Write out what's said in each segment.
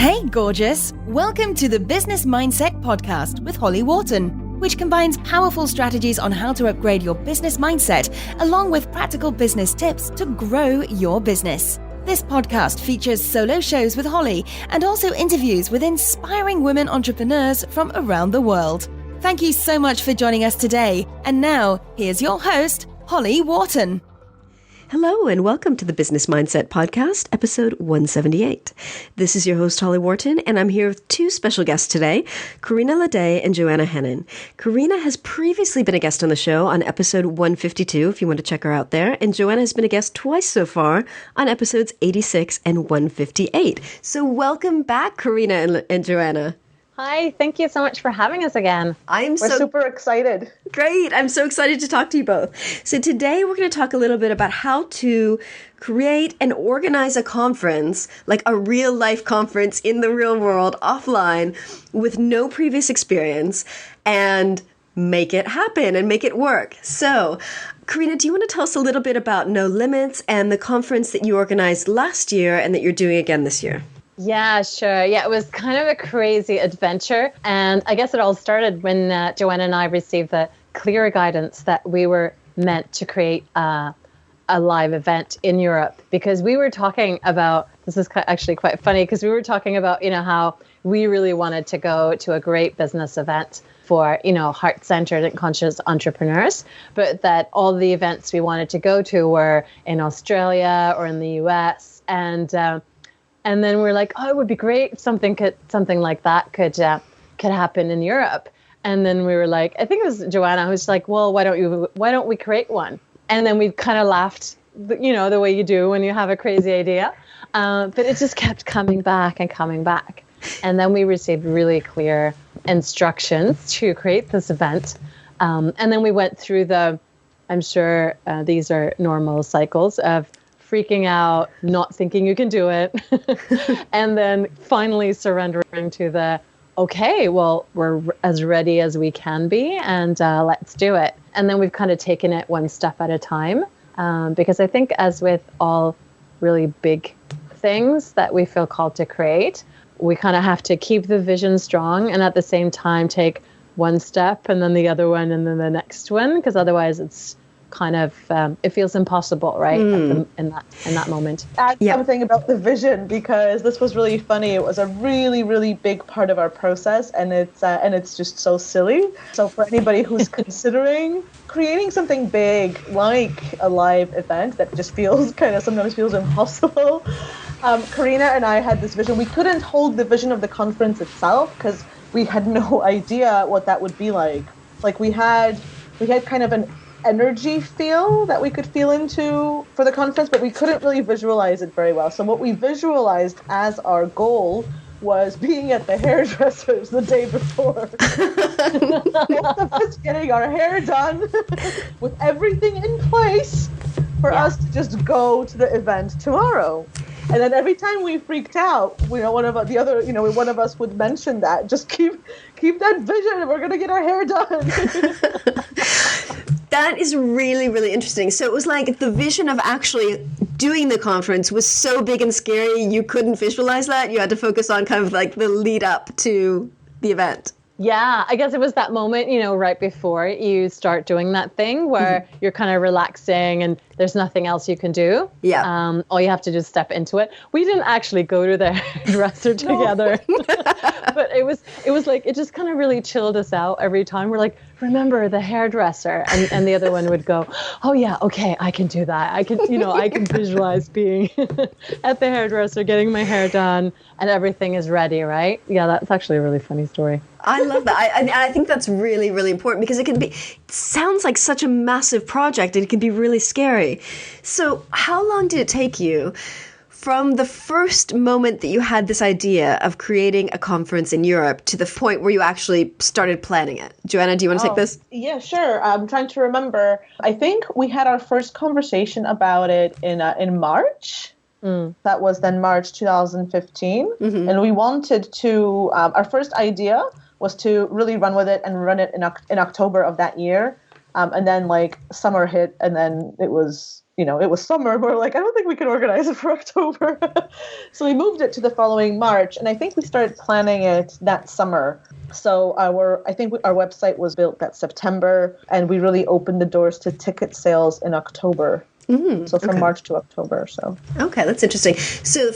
Hey, gorgeous! Welcome to the Business Mindset Podcast with Holly Wharton, which combines powerful strategies on how to upgrade your business mindset along with practical business tips to grow your business. This podcast features solo shows with Holly and also interviews with inspiring women entrepreneurs from around the world. Thank you so much for joining us today. And now, here's your host, Holly Wharton. Hello and welcome to the Business Mindset Podcast, episode 178. This is your host, Holly Wharton, and I'm here with two special guests today, Karina Ladet and Joanna Hennon. Karina has previously been a guest on the show on episode 152, if you want to check her out there, and Joanna has been a guest twice so far on episodes 86 and 158. So welcome back, Karina and Joanna. Hi, thank you so much for having us again. We're super excited. Great. I'm so excited to talk to you both. So today we're going to talk a little bit about how to create and organize a conference, like a real life conference in the real world, offline, with no previous experience, and make it happen and make it work. So, Karina, do you want to tell us a little bit about No Limits and the conference that you organized last year and that you're doing again this year? Yeah, sure. Yeah, it was kind of a crazy adventure. And I guess it all started when Joanna and I received the clear guidance that we were meant to create a live event in Europe, because we were talking about, this is actually quite funny, because we were talking about, how we really wanted to go to a great business event for, heart-centered and conscious entrepreneurs, but that all the events we wanted to go to were in Australia or in the US. And then we're like, oh, it would be great if something like that could happen in Europe. And then we were like, I think it was Joanna who was like, well, why don't we create one? And then we kind of laughed, the way you do when you have a crazy idea. But it just kept coming back and coming back. And then we received really clear instructions to create this event. And then we went through I'm sure these are normal cycles of freaking out, not thinking you can do it, and then finally surrendering to okay, well, we're as ready as we can be, and let's do it. And then we've kind of taken it one step at a time, because I think as with all really big things that we feel called to create, we kind of have to keep the vision strong and at the same time take one step and then the other one and then the next one, because otherwise it's kind of it feels impossible, right? In that moment. Add something about the vision, because this was really funny. It was a really, really big part of our process, and it's just so silly. So for anybody who's considering creating something big like a live event that just sometimes feels impossible, Karina and I had this vision. We couldn't hold the vision of the conference itself because we had no idea what that would be like. Like we had kind of an energy feel that we could feel into for the conference, but we couldn't really visualize it very well. So what we visualized as our goal was being at the hairdresser's the day before. Both of us getting our hair done with everything in place for us to just go to the event tomorrow. And then every time we freaked out, one of us would mention that, just keep that vision, we're going to get our hair done. That is really, really interesting. So it was like the vision of actually doing the conference was so big and scary, you couldn't visualize that. You had to focus on kind of like the lead up to the event. Yeah, I guess it was that moment, right before you start doing that thing where you're kind of relaxing and there's nothing else you can do. Yeah. All you have to just step into it. We didn't actually go to the hairdresser together, but it was like, it just kind of really chilled us out every time. We're like, remember the hairdresser, and the other one would go, oh yeah, okay, I can do that. I can, I can visualize being at the hairdresser, getting my hair done, and everything is ready, right? Yeah, that's actually a really funny story. I love that. I think that's really, really important because it sounds like such a massive project and it can be really scary. So how long did it take you from the first moment that you had this idea of creating a conference in Europe to the point where you actually started planning it? Joanna, do you want to take this? Yeah, sure. I'm trying to remember. I think we had our first conversation about it in March. That was then March 2015. And we wanted to, our first idea was to really run with it and run it in October of that year. And then summer hit, and then it was it was summer. We're like, I don't think we can organize it for October. So we moved it to the following March. And I think we started planning it that summer. So I think our website was built that September, and we really opened the doors to ticket sales in October. So from March to October. So okay, that's interesting. So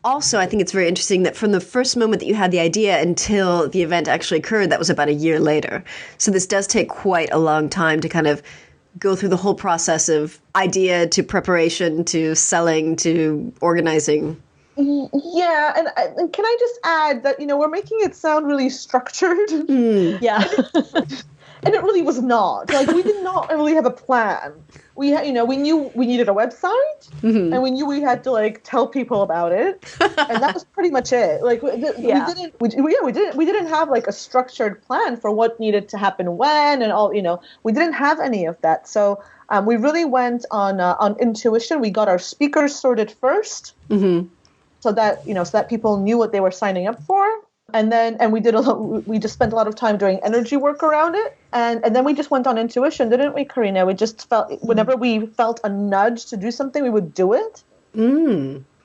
also, I think it's very interesting that from the first moment that you had the idea until the event actually occurred, that was about a year later. So this does take quite a long time to kind of go through the whole process of idea to preparation to selling to organizing. Yeah, and can I just add that, we're making it sound really structured. Yeah. And it really was not. Like, we did not really have a plan. We knew we needed a website, and we knew we had to like tell people about it, and that was pretty much it. Like, we didn't have like a structured plan for what needed to happen when and all. We didn't have any of that. So we really went on intuition. We got our speakers sorted first, so that people knew what they were signing up for. And we just spent a lot of time doing energy work around it. And then we just went on intuition, didn't we, Karina? We just felt, whenever we felt a nudge to do something, we would do it.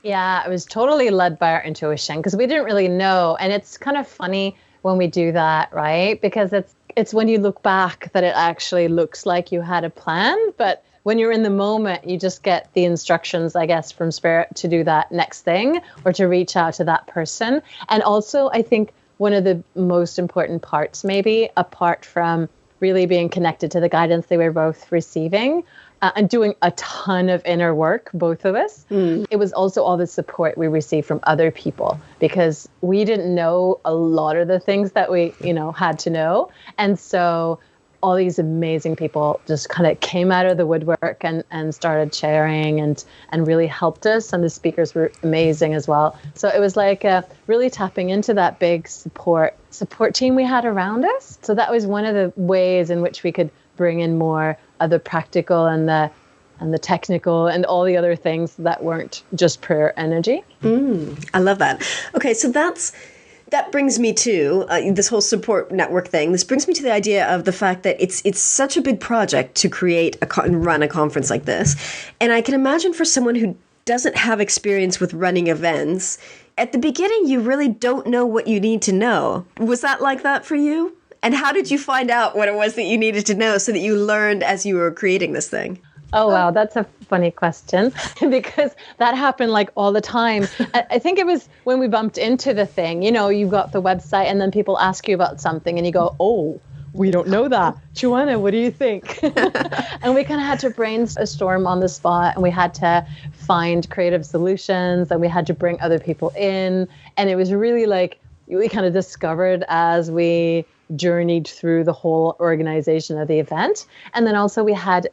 Yeah, it was totally led by our intuition because we didn't really know. And it's kind of funny when we do that, right? Because it's when you look back that it actually looks like you had a plan. But when you're in the moment, you just get the instructions, I guess, from Spirit to do that next thing or to reach out to that person. And also, I think one of the most important parts, maybe apart from really being connected to the guidance they were both receiving and doing a ton of inner work, both of us, it was also all the support we received from other people because we didn't know a lot of the things that we, had to know. And so all these amazing people just kind of came out of the woodwork and started sharing and really helped us. And the speakers were amazing as well. So it was like really tapping into that big support team we had around us. So that was one of the ways in which we could bring in more of the practical and the technical and all the other things that weren't just pure energy. I love that. Okay, so that brings me to this whole support network thing. This brings me to the idea of the fact that it's such a big project to create and run a conference like this. And I can imagine for someone who doesn't have experience with running events, at the beginning, you really don't know what you need to know. Was that like that for you? And how did you find out what it was that you needed to know so that you learned as you were creating this thing? Oh, wow. That's a funny question because that happened like all the time. I think it was when we bumped into the thing, you got the website and then people ask you about something and you go, oh, we don't know that. Joanna, what do you think? And we kind of had to brainstorm on the spot and we had to find creative solutions and we had to bring other people in. And it was really like we kind of discovered as we journeyed through the whole organization of the event. And then also we had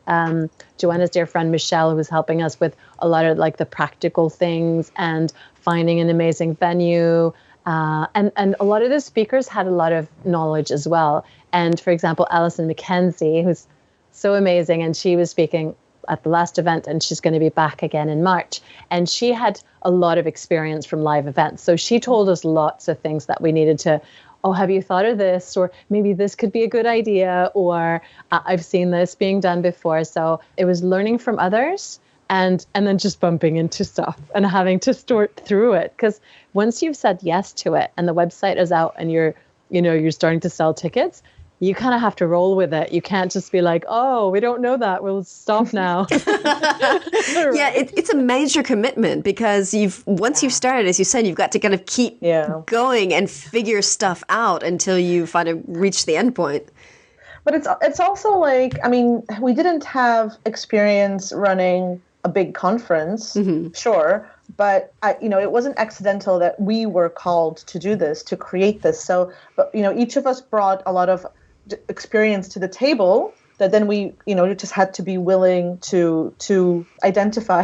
Joanna's dear friend Michelle, who was helping us with a lot of like the practical things and finding an amazing venue. And a lot of the speakers had a lot of knowledge as well. And for example, Alison McKenzie, who's so amazing, and she was speaking at the last event and she's going to be back again in March. And she had a lot of experience from live events. So she told us lots of things that we needed to, oh, have you thought of this? Or maybe this could be a good idea, or I've seen this being done before. So it was learning from others and then just bumping into stuff and having to sort through it. Because once you've said yes to it and the website is out and you're starting to sell tickets, you kind of have to roll with it. You can't just be like, oh, we don't know that. We'll stop now. Yeah, it's a major commitment because once you've started, as you said, you've got to kind of keep going and figure stuff out until you finally reach the end point. But it's also like, I mean, we didn't have experience running a big conference, sure, but it wasn't accidental that we were called to do this, to create this. So, but each of us brought a lot of experience to the table that then we just had to be willing to identify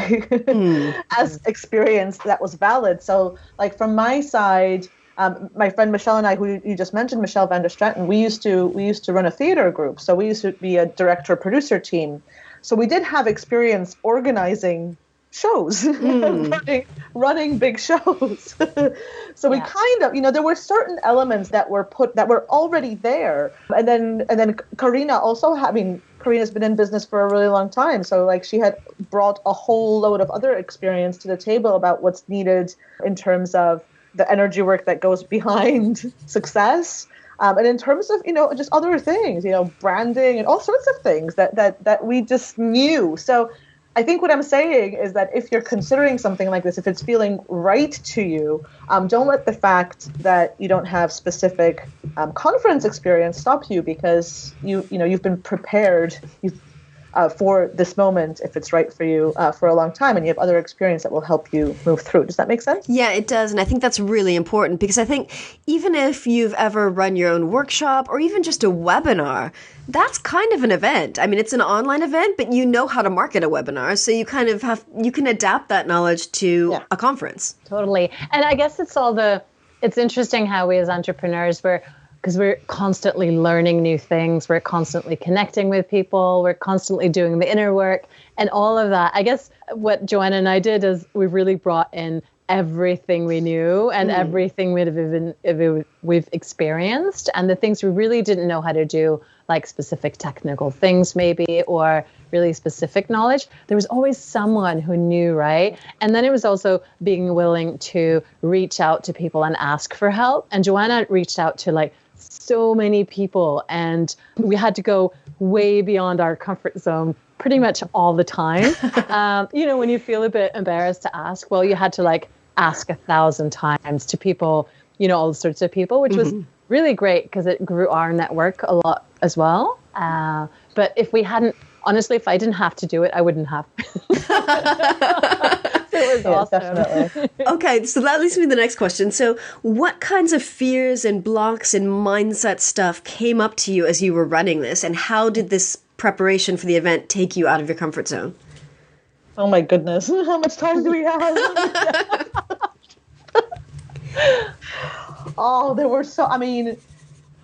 as experience that was valid. So like from my side, my friend Michelle and I, who you just mentioned, Michelle van der Straten, we used to run a theater group. So we used to be a director-producer team. So we did have experience organizing shows, running big shows. So we kind of, there were certain elements that were already there. And then Karina also, Karina's been in business for a really long time. So like she had brought a whole load of other experience to the table about what's needed in terms of the energy work that goes behind success. And in terms of, just other things, branding and all sorts of things that we just knew. So I think what I'm saying is that if you're considering something like this, if it's feeling right to you, don't let the fact that you don't have specific conference experience stop you, because you've been prepared for this moment, if it's right for you, for a long time, and you have other experience that will help you move through. Does that make sense? Yeah, it does. And I think that's really important, because I think even if you've ever run your own workshop or even just a webinar, that's kind of an event. I mean, it's an online event, but you know how to market a webinar. So you kind of you can adapt that knowledge to a conference. Totally. And I guess it's interesting how we as entrepreneurs, because we're constantly learning new things. We're constantly connecting with people. We're constantly doing the inner work and all of that. I guess what Joanna and I did is we really brought in everything we knew and everything we've experienced, and the things we really didn't know how to do, like specific technical things maybe, or really specific knowledge. There was always someone who knew, right? And then it was also being willing to reach out to people and ask for help. And Joanna reached out to so many people, and we had to go way beyond our comfort zone pretty much all the time. When you feel a bit embarrassed to ask, well, you had to ask 1,000 times to people, all sorts of people, which was really great because it grew our network a lot as well. But if I didn't have to do it, I wouldn't have. It was awesome. Definitely. Okay, so that leads me to the next question. So what kinds of fears and blocks and mindset stuff came up to you as you were running this, and how did this preparation for the event take you out of your comfort zone? Oh my goodness. How much time do we have? There were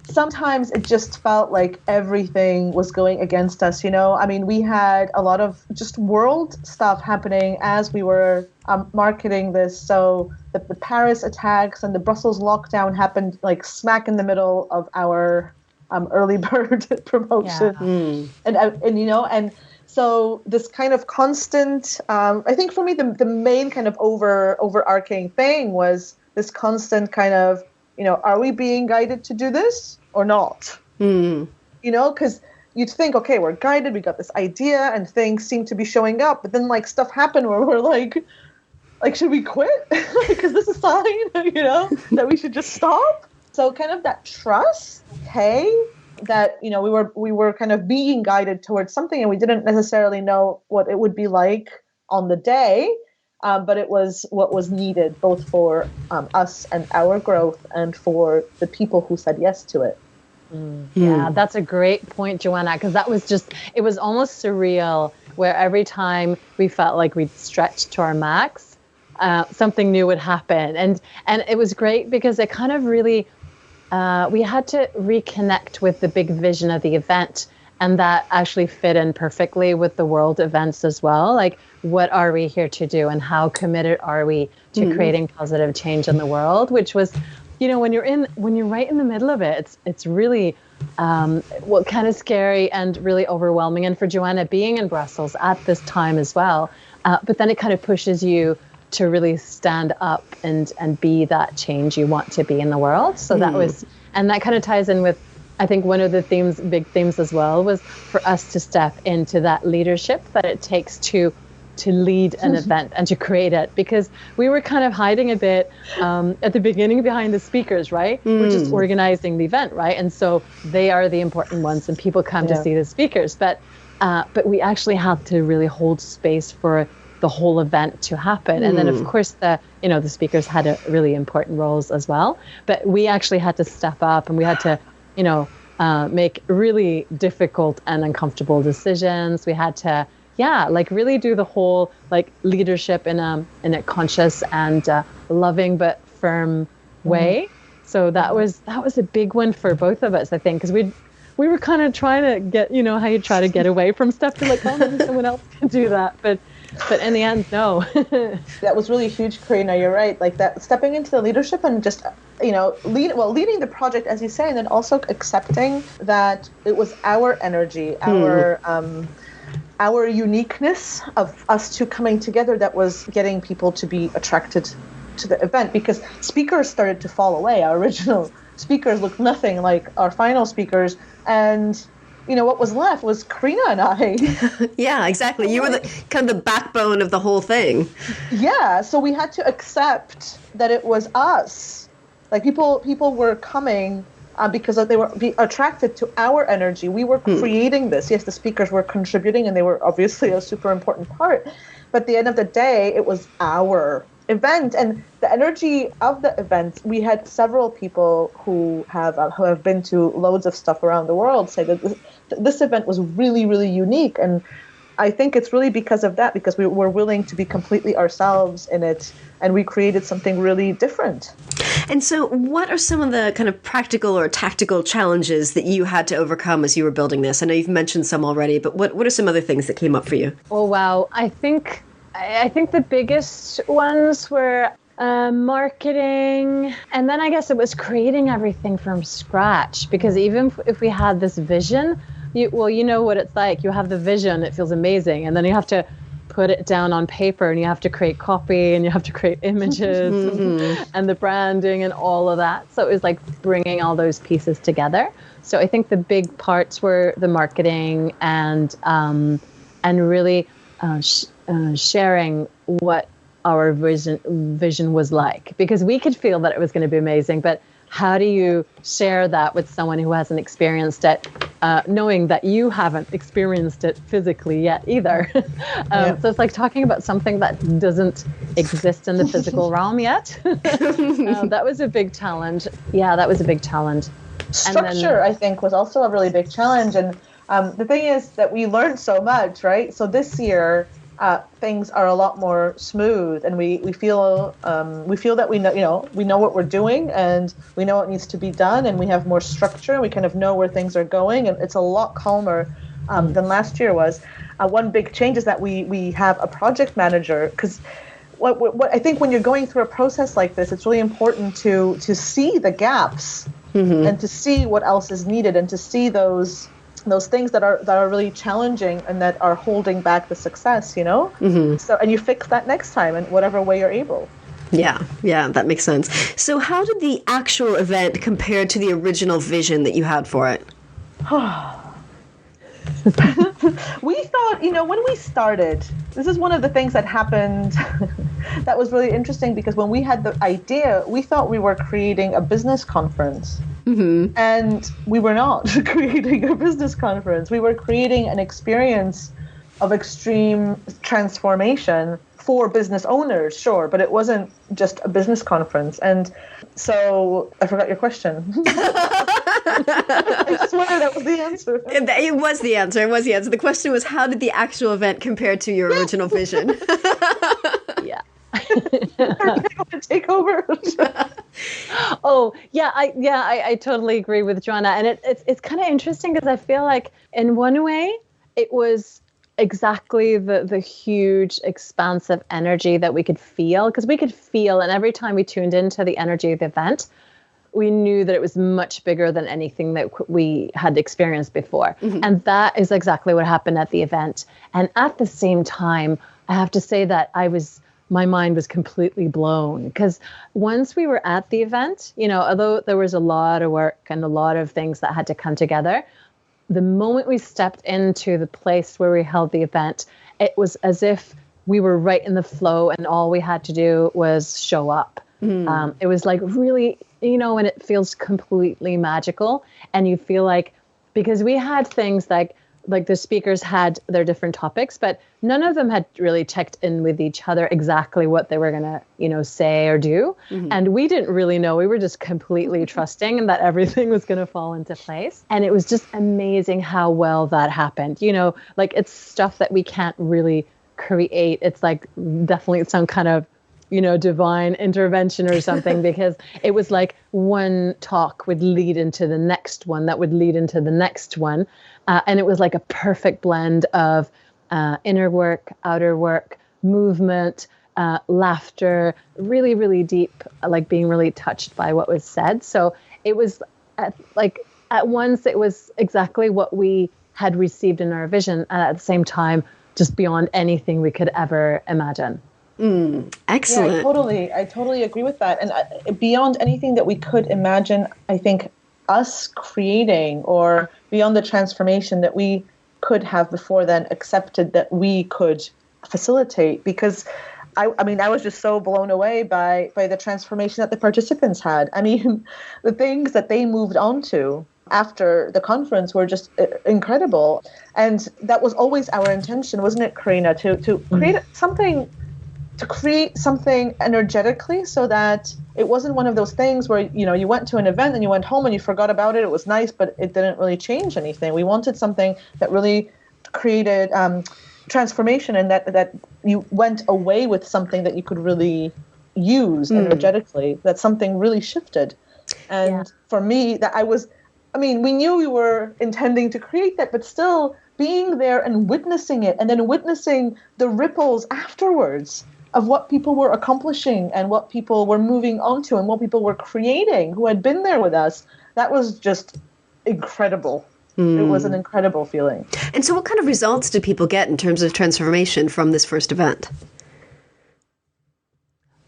sometimes it just felt like everything was going against us, we had a lot of just world stuff happening as we were marketing this. So the Paris attacks and the Brussels lockdown happened smack in the middle of our early bird promotion. And so this kind of constant, I think for me, the main kind of overarching thing was this constant kind of, are we being guided to do this or not? Because you'd think, okay, we're guided, we got this idea and things seem to be showing up, but then stuff happened where we're like, should we quit? Because this is a sign, that we should just stop. So kind of that trust, that, we were kind of being guided towards something and we didn't necessarily know what it would be like on the day. But it was what was needed both for us and our growth and for the people who said yes to it. Yeah, that's a great point, Joanna, because it was almost surreal, where every time we felt like we'd stretched to our max, something new would happen. And it was great because it kind of really, we had to reconnect with the big vision of the event. And that actually fit in perfectly with the world events as well. What are we here to do, and how committed are we to creating positive change in the world? Which was, when you're right in the middle of it, it's really kind of scary and really overwhelming. And for Joanna being in Brussels at this time as well, but then it kind of pushes you to really stand up and be that change you want to be in the world. So that was, and that kind of ties in with, I think one of the big themes as well, was for us to step into that leadership that it takes to lead an event and to create it, because we were kind of hiding a bit at the beginning behind the speakers, right? We're just organizing the event, right? And so they are the important ones and people come to see the speakers, but we actually have to really hold space for the whole event to happen. And then of course the speakers had really important roles as well, but we actually had to step up and we had to make really difficult and uncomfortable decisions. We had to, really do the whole leadership in a conscious and loving but firm way. So that was a big one for both of us, I think, because we were kind of trying to get, how you try to get away from stuff to maybe someone else can do that. But But in the end, no. That was really huge, Karina. You're right. Like that, stepping into the leadership and just, leading the project, as you say, and then also accepting that it was our energy, our uniqueness of us two coming together that was getting people to be attracted to the event, because speakers started to fall away. Our original speakers looked nothing like our final speakers, and what was left was Karina and I. Yeah, exactly. You were kind of the backbone of the whole thing. Yeah, so we had to accept that it was us. Like people were coming because they were attracted to our energy. We were creating this. Yes, the speakers were contributing, and they were obviously a super important part. But at the end of the day, it was our event, and the energy of the event. We had several people who have been to loads of stuff around the world say that this event was really, really unique, and I think it's really because of that, because we were willing to be completely ourselves in it, and we created something really different. And so what are some of the kind of practical or tactical challenges that you had to overcome as you were building this? I know you've mentioned some already, but what are some other things that came up for you? Oh, wow. I think the biggest ones were marketing, and then I guess it was creating everything from scratch, because even if we had this vision, you know what it's like. You have the vision, it feels amazing, and then you have to put it down on paper, and you have to create copy, and you have to create images and the branding and all of that. So it was like bringing all those pieces together. So I think the big parts were the marketing and really sharing what our vision was like, because we could feel that it was going to be amazing, but how do you share that with someone who hasn't experienced it, knowing that you haven't experienced it physically yet either? So it's like talking about something that doesn't exist in the physical realm yet. That was a big challenge. Yeah, that was a big challenge. Structure, I think, was also a really big challenge. And the thing is that we learned so much, right? So this year, things are a lot more smooth, and we feel that we know what we're doing, and we know what needs to be done, and we have more structure, and we kind of know where things are going, and it's a lot calmer than last year was. One big change is that we have a project manager, because what I think when you're going through a process like this, it's really important to see the gaps and to see what else is needed, and to see those things that are really challenging and that are holding back the success, So, and you fix that next time in whatever way you're able. Yeah, that makes sense. So how did the actual event compare to the original vision that you had for it? We thought, when we started, this is one of the things that happened that was really interesting, because when we had the idea, we thought we were creating a business conference. And we were not creating a business conference. We were creating an experience of extreme transformation for business owners, sure, but it wasn't just a business conference. And so I forgot your question. I just wondered that was the answer. It was the answer. The question was, how did the actual event compare to your original vision? Yeah. Take over. Oh, yeah, I totally agree with Joanna. And it's kind of interesting, because I feel like in one way it was exactly the huge expansive energy that we could feel, because we could feel, and every time we tuned into the energy of the event, we knew that it was much bigger than anything that we had experienced before. And that is exactly what happened at the event. And at the same time, I have to say that my mind was completely blown, because once we were at the event, although there was a lot of work and a lot of things that had to come together, the moment we stepped into the place where we held the event, it was as if we were right in the flow, and all we had to do was show up. It was like really, and it feels completely magical. And you feel like, because we had things like the speakers had their different topics, but none of them had really checked in with each other exactly what they were going to, say or do. And we didn't really know. We were just completely trusting that everything was going to fall into place. And it was just amazing how well that happened. It's stuff that we can't really create. It's like definitely some kind of, divine intervention or something, because it was like one talk would lead into the next one that would lead into the next one. And it was like a perfect blend of inner work, outer work, movement, laughter, really, really deep, like being really touched by what was said. So it was at once, it was exactly what we had received in our vision, and at the same time, just beyond anything we could ever imagine. Excellent. Yeah, I totally agree with that. And beyond anything that we could imagine, I think us creating, or beyond the transformation that we could have before then accepted that we could facilitate, because I mean, I was just so blown away by the transformation that the participants had. I mean, the things that they moved on to after the conference were just incredible. And that was always our intention, wasn't it, Karina, to create something energetically, so that it wasn't one of those things where, you went to an event and you went home and you forgot about it. It was nice, but it didn't really change anything. We wanted something that really created transformation, and that you went away with something that you could really use energetically, that something really shifted. And for me, we knew we were intending to create that, but still being there and witnessing it, and then witnessing the ripples afterwards of what people were accomplishing and what people were moving on to and what people were creating who had been there with us, that was just incredible. It was an incredible feeling. And so what kind of results did people get in terms of transformation from this first event?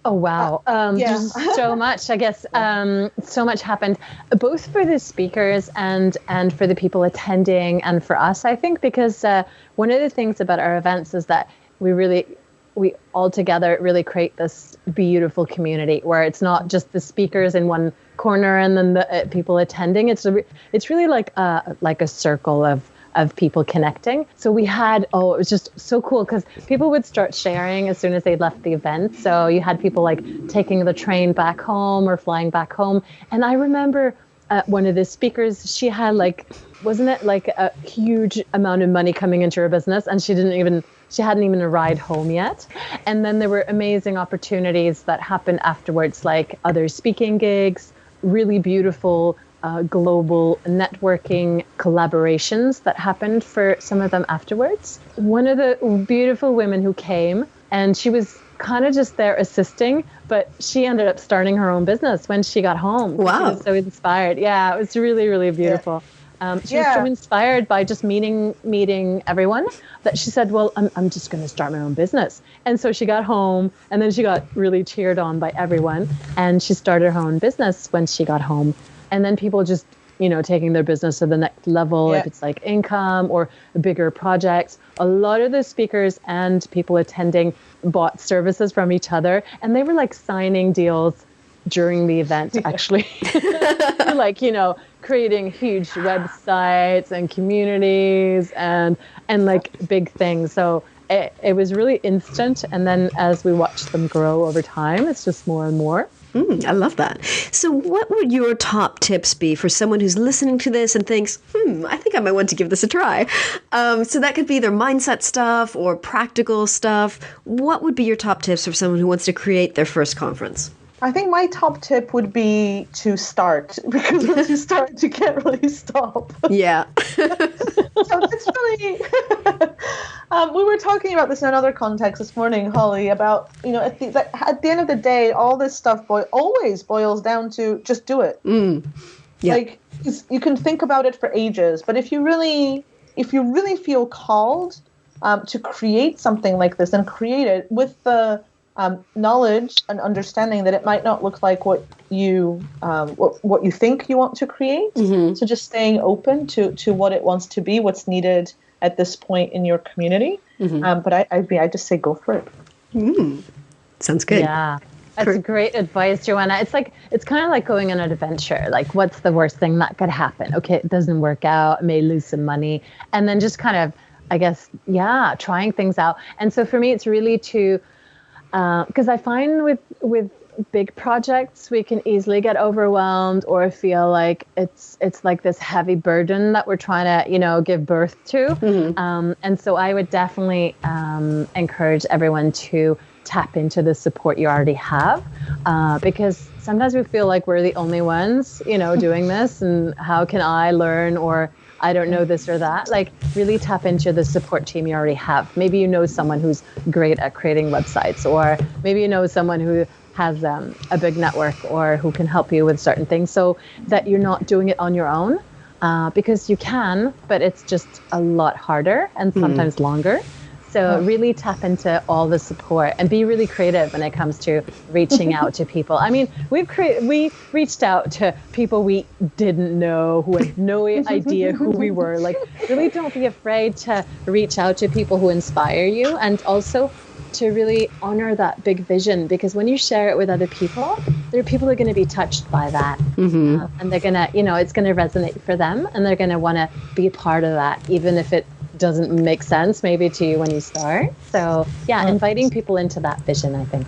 Oh, wow. Just so much, I guess. So much happened, both for the speakers and for the people attending, and for us, I think, because one of the things about our events is that we all together really create this beautiful community where it's not just the speakers in one corner and then the people attending. It's really like a circle of people connecting. So we had, it was just so cool because people would start sharing as soon as they left the event. So you had people like taking the train back home or flying back home. And I remember one of the speakers, she had wasn't it like a huge amount of money coming into her business, and she hadn't even a ride home yet. And then there were amazing opportunities that happened afterwards, like other speaking gigs, really beautiful global networking collaborations that happened for some of them afterwards. One of the beautiful women who came, and she was kind of just there assisting, but she ended up starting her own business when she got home. Wow. She was so inspired. Yeah, it was really, really beautiful. She was so inspired by just meeting everyone that she said, well, I'm just going to start my own business. And so she got home, and then she got really cheered on by everyone, and she started her own business when she got home. And then people just, taking their business to the next level, if it's like income or bigger projects. A lot of the speakers and people attending bought services from each other, and they were like signing deals during the event, actually. Creating huge websites and communities and like big things. So it was really instant. And then as we watched them grow over time, it's just more and more. I love that. So what would your top tips be for someone who's listening to this and thinks, I think I might want to give this a try? So that could be either mindset stuff or practical stuff. What would be your top tips for someone who wants to create their first conference? I think my top tip would be to start, because once you start, you can't really stop. Yeah. So it's really, we were talking about this in another context this morning, Holly, about, at the end of the day, all this stuff always boils down to just do it. Yeah. Like, you can think about it for ages, but if you really feel called to create something like this, then create it with the knowledge and understanding that it might not look like what you think you want to create. So just staying open to what it wants to be, what's needed at this point in your community. But I just say go for it. Sounds good. Yeah. That's great advice, Joanna. It's kind of like going on an adventure. Like, what's the worst thing that could happen? Okay, it doesn't work out. I may lose some money. And then just kind of, I guess, trying things out. And so for me, it's really to, because I find with big projects, we can easily get overwhelmed or feel like it's like this heavy burden that we're trying to, give birth to. And so I would definitely encourage everyone to tap into the support you already have, because sometimes we feel like we're the only ones, doing this, and how can I learn, or I don't know this or that. Like really tap into the support team you already have. Maybe you know someone who's great at creating websites, or maybe you know someone who has a big network or who can help you with certain things, so that you're not doing it on your own, because you can, but it's just a lot harder and sometimes longer. So really tap into all the support and be really creative when it comes to reaching out to people. I mean, we reached out to people we didn't know, who had no idea who we were. Like, really don't be afraid to reach out to people who inspire you, and also to really honor that big vision, because when you share it with other people, there are people who are going to be touched by that. And they're going to, it's going to resonate for them, and they're going to want to be a part of that, even if it doesn't make sense maybe to you when you start. So yeah, inviting people into that vision, I think.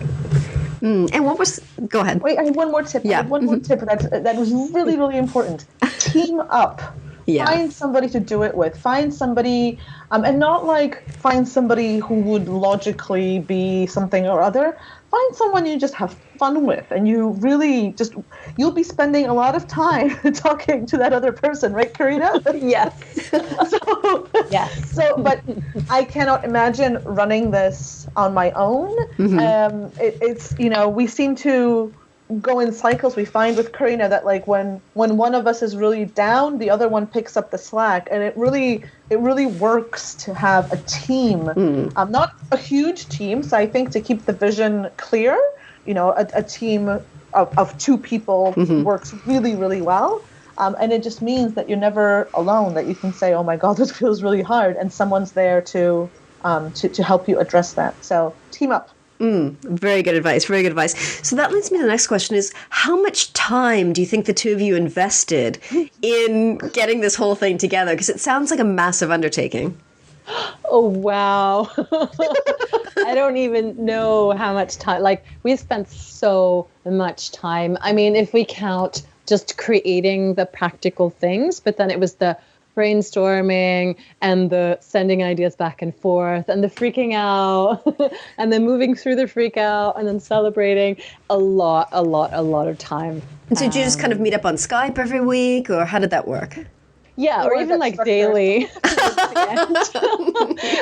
And what was, go ahead. Wait, I have one more tip. Yeah. I have one more tip that was really, really important. Team up. Yeah. Find somebody to do it with. Find somebody, and not like find somebody who would logically be something or other. Find someone you just have fun with, and you really just, you'll be spending a lot of time talking to that other person, right, Karina? Yes. Yes. So, but I cannot imagine running this on my own. It's, we seem to go in cycles. We find with Karina that like when one of us is really down, the other one picks up the slack, and it really works to have a team. Not a huge team, so I think to keep the vision clear, a team of two people works really, really well. And it just means that you're never alone, that you can say, oh my God, this feels really hard, and someone's there to help you address that. So team up. Very good advice. Very good advice. So that leads me to the next question is, how much time do you think the two of you invested in getting this whole thing together? Because it sounds like a massive undertaking. Oh, wow. I don't even know how much time. Like, we spent so much time. I mean, if we count just creating the practical things, but then it was the brainstorming and the sending ideas back and forth and the freaking out and then moving through the freak out and then celebrating. A lot of time. And so did you just kind of meet up on Skype every week, or how did that work? Yeah, or even like daily.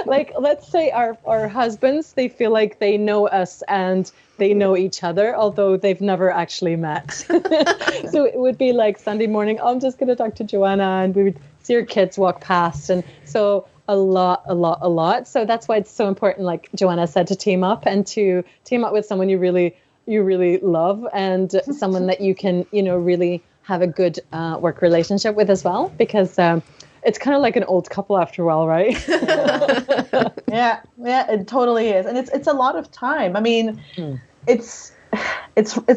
Like, let's say our husbands, they feel like they know us and they know each other, although they've never actually met. So it would be like Sunday morning, I'm just going to talk to Joanna, and we would see our kids walk past. And so a lot. So that's why it's so important, like Joanna said, to team up, and to team up with someone you really love, and someone that you can, really have a good work relationship with as well, because it's kind of like an old couple after a while, right? Yeah, it totally is, and it's a lot of time. I mean, it's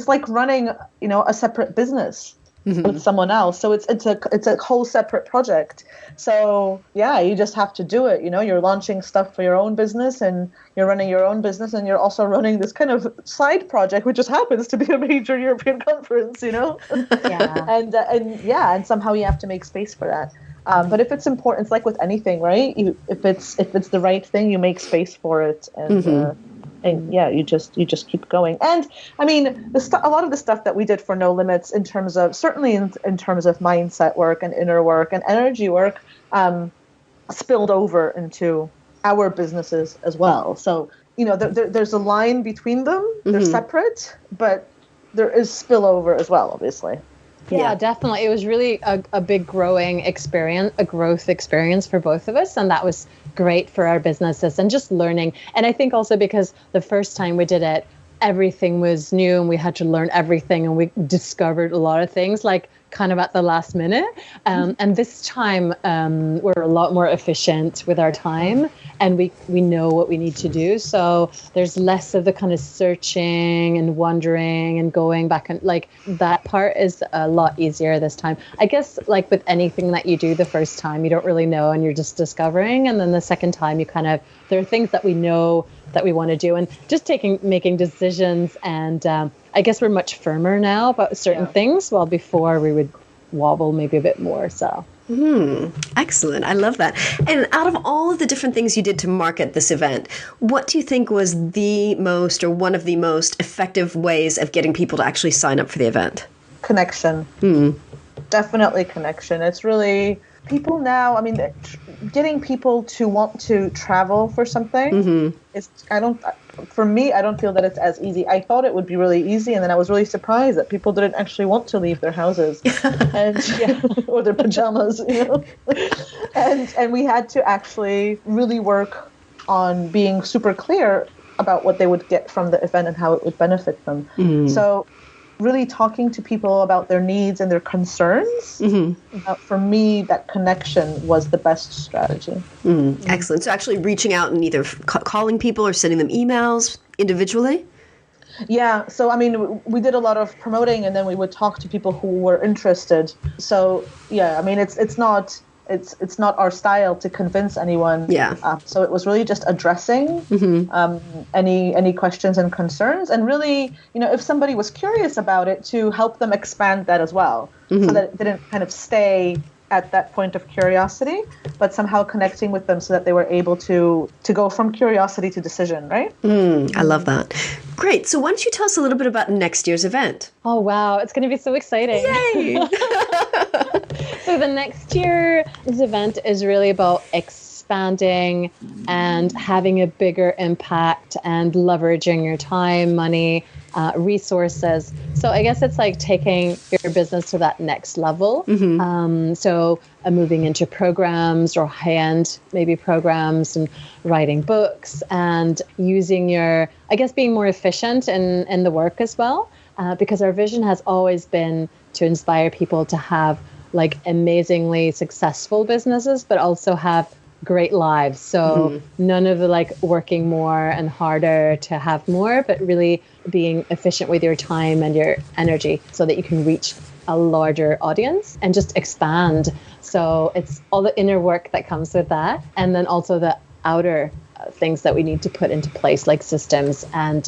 like running, a separate business with someone else. So it's a whole separate project. So yeah, you just have to do it. You're launching stuff for your own business, and you're running your own business, and you're also running this kind of side project, which just happens to be a major European conference. Yeah. And somehow you have to make space for that. But if it's important, it's like with anything, right? If it's the right thing, you make space for it, and yeah, you just keep going. And I mean, a lot of the stuff that we did for No Limits, in terms of mindset work and inner work and energy work, spilled over into our businesses as well. So there's a line between them. They're separate, but there is spillover as well, obviously. Yeah, definitely. It was really a big growth experience for both of us. And that was great for our businesses and just learning. And I think also because the first time we did it, everything was new and we had to learn everything, and we discovered a lot of things like kind of at the last minute. And this time we're a lot more efficient with our time, and we know what we need to do. So there's less of the kind of searching and wondering and going back, and like that part is a lot easier this time. I guess like with anything that you do the first time, you don't really know and you're just discovering. And then the second time there are things that we know that we want to do, and just making decisions. And I guess we're much firmer now about certain things, while before we would wobble maybe a bit more. So excellent. I love that. And out of all of the different things you did to market this event, what do you think was the most, or one of the most effective ways of getting people to actually sign up for the event? Connection. Definitely connection. It's really, people now, I mean, getting people to want to travel for something is, for me, I don't feel that it's as easy. I thought it would be really easy, and then I was really surprised that people didn't actually want to leave their houses and or their pajamas, and we had to actually really work on being super clear about what they would get from the event and how it would benefit them. So really talking to people about their needs and their concerns, for me, that connection was the best strategy. Excellent. So actually reaching out and either calling people or sending them emails individually? Yeah. So, I mean, we did a lot of promoting, and then we would talk to people who were interested. So, yeah, I mean, it's not our style to convince anyone. Yeah. So it was really just addressing any questions and concerns, and really, if somebody was curious about it, to help them expand that as well, so that it didn't kind of stay at that point of curiosity, but somehow connecting with them so that they were able to go from curiosity to decision, right? I love that. Great. So why don't you tell us a little bit about next year's event? Oh, wow. It's going to be so exciting. Yay! So the next year's event is really about expanding and having a bigger impact and leveraging your time, money, resources. So I guess it's like taking your business to that next level. So moving into programs or high-end maybe programs, and writing books, and using being more efficient in the work as well. Because our vision has always been to inspire people to have like amazingly successful businesses, but also have great lives. So none of the like working more and harder to have more, but really being efficient with your time and your energy so that you can reach a larger audience and just expand. So it's all the inner work that comes with that. And then also the outer things that we need to put into place, like systems and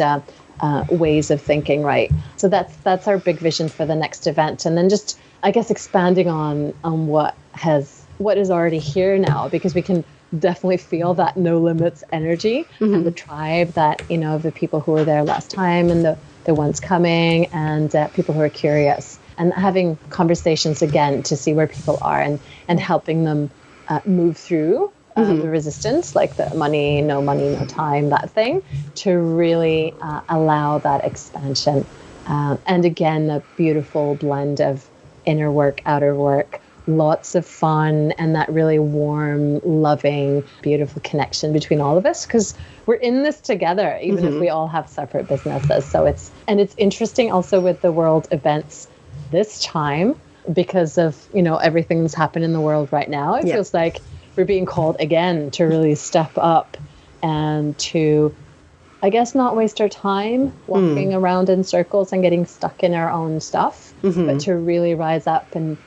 ways of thinking, right? So that's our big vision for the next event. And then just, I guess, expanding on what is already here now, because we can definitely feel that no limits energy and the tribe that, of the people who were there last time and the ones coming, and people who are curious, and having conversations again to see where people are and helping them move through the resistance, like the no money, no time, that thing, to really allow that expansion. And again, a beautiful blend of inner work, outer work, lots of fun, and that really warm, loving, beautiful connection between all of us, because we're in this together, even if we all have separate businesses. So it's interesting also with the world events this time, because of, everything that's happened in the world right now. It feels like we're being called again to really step up and to, I guess, not waste our time walking around in circles and getting stuck in our own stuff, but to really rise up and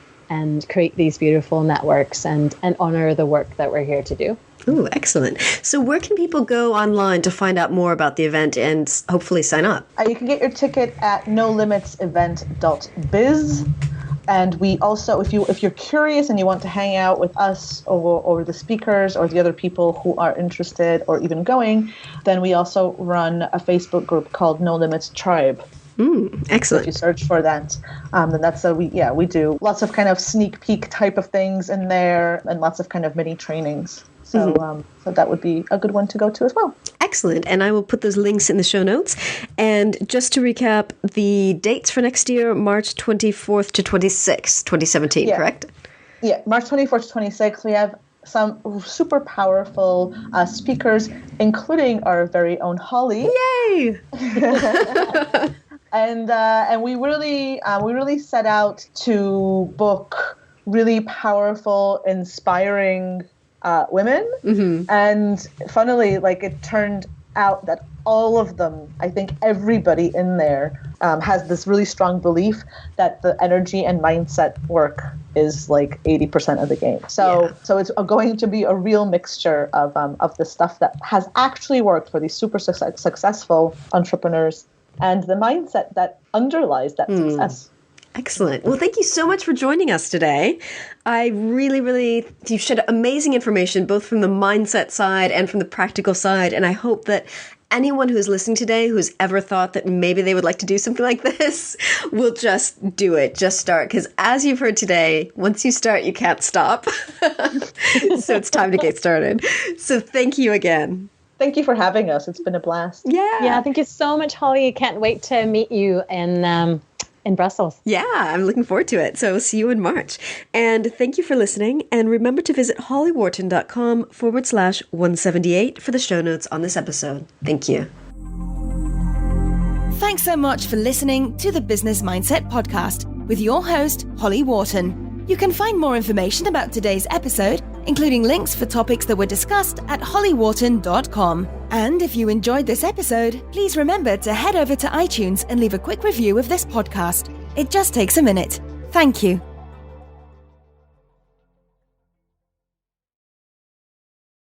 create these beautiful networks and honor the work that we're here to do. Ooh, excellent. So where can people go online to find out more about the event and hopefully sign up? You can get your ticket at nolimitsevent.biz. And we also, if you're curious and you want to hang out with us or the speakers or the other people who are interested or even going, then we also run a Facebook group called No Limits Tribe. Excellent. So if you search for that, then that's we do lots of kind of sneak peek type of things in there, and lots of kind of mini trainings. So so that would be a good one to go to as well. Excellent. And I will put those links in the show notes. And just to recap, the dates for next year, March 24th to 26th, 2017, correct? Yeah, March 24th to 26th. We have some super powerful speakers, including our very own Holly. Yay! And we really set out to book really powerful, inspiring women. And funnily, it turned out that all of them, I think everybody in there has this really strong belief that the energy and mindset work is 80% of the game. So it's going to be a real mixture of the stuff that has actually worked for these super successful entrepreneurs and the mindset that underlies that success. Excellent. Well, thank you so much for joining us today. I really, you've shared amazing information, both from the mindset side and from the practical side. And I hope that anyone who's listening today who's ever thought that maybe they would like to do something like this will just do it. Just start. Because as you've heard today, once you start, you can't stop. So it's time to get started. So thank you again. Thank you for having us. It's been a blast. Yeah, thank you so much, Holly. Can't wait to meet you in Brussels. Yeah, I'm looking forward to it. So see you in March. And thank you for listening. And remember to visit hollywharton.com/178 for the show notes on this episode. Thank you. Thanks so much for listening to the Business Mindset Podcast with your host, Holly Wharton. You can find more information about today's episode, including links for topics that were discussed at hollywharton.com. And if you enjoyed this episode, please remember to head over to iTunes and leave a quick review of this podcast. It just takes a minute. Thank you.